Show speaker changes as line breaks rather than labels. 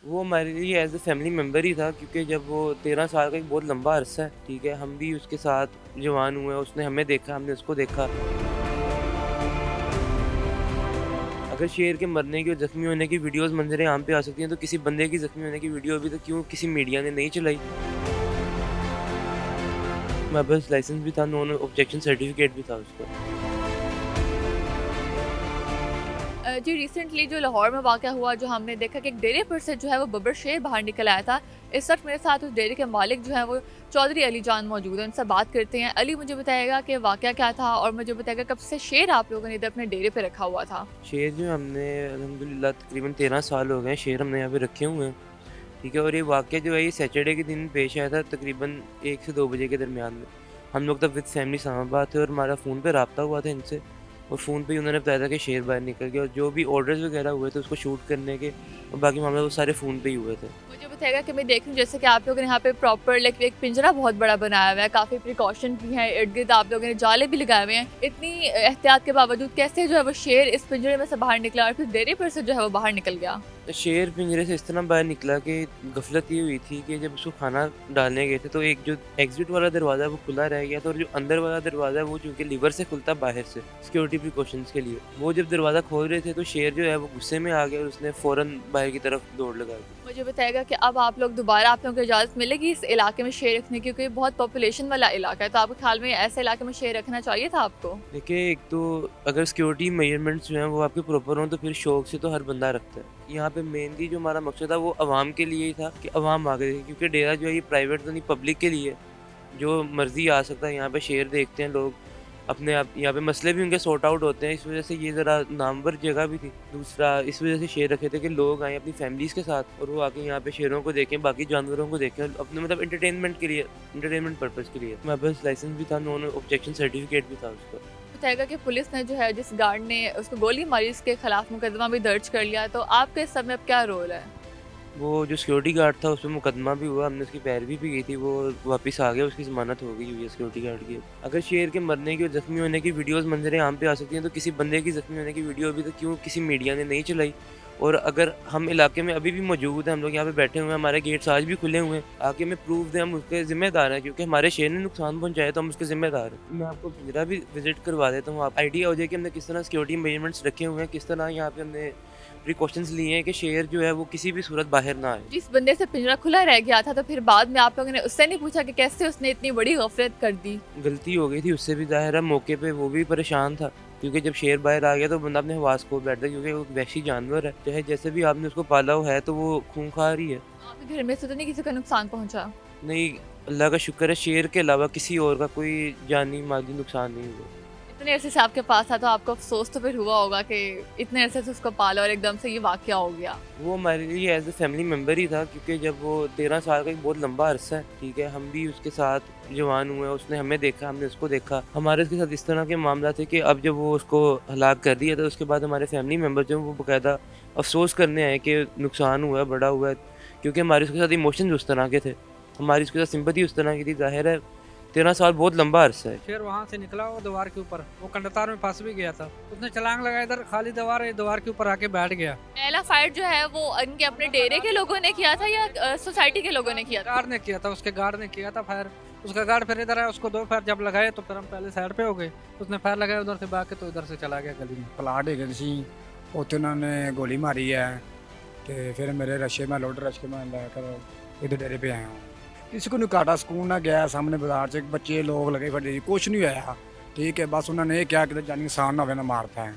वो हमारे लिए एज़ अ फैमिली मेंबर ही था, क्योंकि जब वो 13 साल का एक बहुत लंबा अरसा है, ठीक है? हम भी उसके साथ जवान हुए, उसने हमें देखा, हमने उसको देखा। अगर शेर के मरने की और ज़ख्मी होने की वीडियोज़ मंज़र आम पे आ सकती हैं, तो किसी बंदे की ज़ख्मी होने की वीडियो अभी तक क्यों किसी मीडिया ने नहीं चलाई? हमारे पास लाइसेंस भी था, नॉन ऑब्जेक्शन सर्टिफ़िकेट भी था उसका।
जी रिसेंटली जो लाहौर में वाक़या हुआ, जो हमने देखा कि एक डेरे पर से जो है वो बब्बर शेर बाहर निकल आया था। इस वक्त मेरे साथ उस डेरे के मालिक जो हैं वो चौधरी अली जान मौजूद हैं, उनसे बात करते हैं। अली मुझे बताएगा कि वाक़या क्या था और मुझे बताएगा कब से शेर आप लोगों ने इधर अपने डेरे पे रखा हुआ था।
शेर जो है हमने अल्हम्दुलिल्लाह तकरीबन 13 साल हो गए हैं, शेर हमने यहाँ पे रखे हुए हैं, ठीक है? और ये वाक़या जो है ये सैटरडे के दिन पेश आया था तकरीबन 1 से 2 बजे के दरमियान में। हम लोग तब विद फैमिली इस्लामाबाद थे और हमारा फ़ोन पे राब्ता हुआ था इनसे, और फ़ोन पे ही उन्होंने बताया था कि शेर बाहर निकल गया, और जो भी ऑर्डर्स वगैरह हुए थे उसको शूट करने के और बाकी मामला वो सारे फ़ोन पे ही हुए थे।
मुझे बताएगा कि मैं देख रही हूँ जैसे कि आप लोगों ने यहाँ पे प्रॉपर लाइक एक पिंजरा बहुत बड़ा बनाया हुआ है, काफ़ी प्रिकॉशन भी है, इर्द-गिर्द आप लोगों ने जाले भी लगाए हुए हैं। इतनी एहतियात के बावजूद कैसे जो है वो शेर इस पिंजरे में से बाहर निकला और फिर डेरे पर से जो है वो बाहर निकल गया?
शेर पिंजरे से इस तरह बाहर निकला कि गफलत ये हुई थी कि जब उसको खाना डालने गए थे, तो एक जो एग्जिट वाला दरवाज़ा है वो खुला रह गया था, और जो अंदर वाला दरवाज़ा है वो चूँकि लीवर से खुलता बाहर से सिक्योरिटी प्रिकॉशंस के लिए। वो जब दरवाज़ा खोल रहे थे तो शेर जो है वो गुस्से में आ गया और उसने फ़ौरन बाहर की तरफ दौड़ लगा दी।
मुझे बताएगा कि अब आप लोग दोबारा आप लोगों को इजाज़त मिलेगी इस इलाके में शेर रखने की? क्योंकि ये बहुत पॉपुलेशन वाला इलाका है, तो आपके ख़्याल में ऐसे इलाके में शेर रखना चाहिए था आपको?
देखिए, एक तो अगर सिक्योरिटी मेजरमेंट्स जो हैं वो आपके प्रॉपर हों तो फिर शौक से तो हर बंदा रखता है। यहाँ पे मेनली जो हमारा मकसद था वो अवाम के लिए ही था कि अवाम आ गई, क्योंकि डेरा जो है ये प्राइवेट तो नहीं, पब्लिक के लिए है। जो मर्ज़ी आ सकता है, यहाँ पे शेर देखते हैं लोग, अपने आप यहाँ पे मसले भी उनके सॉर्ट आउट होते हैं, इस वज़ह से ये ज़रा नामवर जगह भी थी। दूसरा इस वज़ह से शेर रखे थे कि लोग आएँ अपनी फैमिलीज़ के साथ और वो आके यहाँ पे शेरों को देखें, बाकी जानवरों को देखें, अपने मतलब एंटरटेनमेंट के लिए, एंटरटेनमेंट पर्पज़ के लिए। हमारे पास लाइसेंस भी था, नॉन ऑब्जेक्शन सर्टिफ़िकेट भी था उसका।
बताएगा कि पुलिस ने जो है जिस गार्ड ने उसको गोली मारी उसके खिलाफ मुकदमा भी दर्ज कर लिया, तो आपके इस सब में अब क्या रोल है?
वो जो सिक्योरिटी गार्ड था उस पे मुकदमा भी हुआ, हमने उसकी पैरवी भी की थी, वो वापस आ गया, उसकी ज़मानत हो गई हुई है सिक्योरिटी गार्ड की। अगर शेर के मरने की और ज़ख्मी होने की वीडियोज़ मंज़र आम पे आ सकती हैं, तो किसी बंदे की ज़ख्मी होने की वीडियो अभी तक क्यों किसी मीडिया ने नहीं चलाई? और अगर हम इलाके में अभी भी मौजूद हैं, हम लोग यहाँ पे बैठे हुए हैं, हमारे गेट्स आज भी खुले हुए हैं, आके हमें प्रूफ़ दें, हम उसके ज़िम्मेदार हैं, क्योंकि हमारे शेर ने नुकसान पहुँचाया तो हम उसके ज़िम्मेदार हैं। मैं आपको पिंजरा भी विज़िट करवा देता हूँ, आप आइडिया हो जाए कि हमने किस तरह सिक्योरिटी मेजरमेंट्स रखे हुए हैं, किस तरह यहाँ पे हमने प्रिकॉशंस लिए हैं कि शेर जो है वो किसी भी सूरत बाहर ना आए।
जिस बंदे से पिंजरा खुला रह गया था, तो फिर बाद में आप लोगों ने उससे नहीं पूछा कि कैसे उसने इतनी बड़ी गफलत कर दी?
गलती हो गई थी उससे भी, ज़ाहिर है मौके पे वो भी परेशान था, क्योंकि जब शेर बाहर आ गया तो बंदा अपने हवास खो बैठता है, क्योंकि वो एक वहशी जानवर है, चाहे जैसे भी आपने उसको पाला हुआ है तो वो खूंखार ही है।
आपके घर में से तो नहीं किसी का नुकसान पहुंचा?
नहीं, अल्लाह का शुक्र है शेर के अलावा किसी और का कोई जानी माली नुकसान नहीं हुआ।
इतने अरसे से आपके पास था तो आपको अफसोस तो फिर हुआ होगा कि इतने अरसे से उसको पाला और एकदम से ये वाकया हो गया।
वो हमारे लिए एज़ अ फैमिली मेंबर ही था, क्योंकि जब वो 13 साल का एक बहुत लंबा अरसा है, ठीक है? हम भी उसके साथ जवान हुए, उसने हमें देखा, हमने उसको देखा। हमारे उसके साथ इस तरह के मामला थे कि अब जब वो उसको हलाक कर दिया तो उसके बाद हमारे फैमिली मेंबर जो हैं वो बाकायदा अफ़सोस करने आए कि नुकसान हुआ है, बड़ा हुआ है, क्योंकि हमारे उसके साथ इमोशंस उस तरह के थे। हमारी उसके साथ सिम्पैथी उस तरह की थी, ज़ाहिर है 13 साल बहुत लंबा अरसा है।
शेर वहां से निकला वो दीवार के ऊपर, वो कंडतार में फंस भी गया था। उसने छलांग लगाया, इधर खाली दीवार है, दीवार के ऊपर आके बैठ गया।
पहला फाइट जो है वो इनके अपने डेरे के लोगों ने किया था या सोसाइटी के लोगों ने किया था?
गार्ड ने किया था, उसके गार्ड ने किया था फायर। उसका गार्ड फिर इधर आया, उसको दो फायर जब लगाए तो फिर हम पहले साइड पे हो गए। उसने फायर लगाया उधर से भाग के, तो इधर से चला गया गली में।
ਪਲਾਟ ਹੈਗੇ ਸੀ ਉੱਥੇ ਉਹਨਾਂ ਨੇ ਗੋਲੀ ਮਾਰੀ ਹੈ ਤੇ ਫਿਰ ਮੇਰੇ ਰਸ਼ੇ ਮੈਂ ਲੋਡ ਰਸ਼ ਕੇ ਮੈਂ ਲੈ ਕਰ इधर डेरे पे आया हूँ। किसी को नहीं काटा, सुकून ना गया, सामने बाजार से बच्चे लोग लगे फिर कुछ नहीं आया। ठीक है, बस उन्होंने ये क्या कि जानी इंसान ना होवे ना मारता है।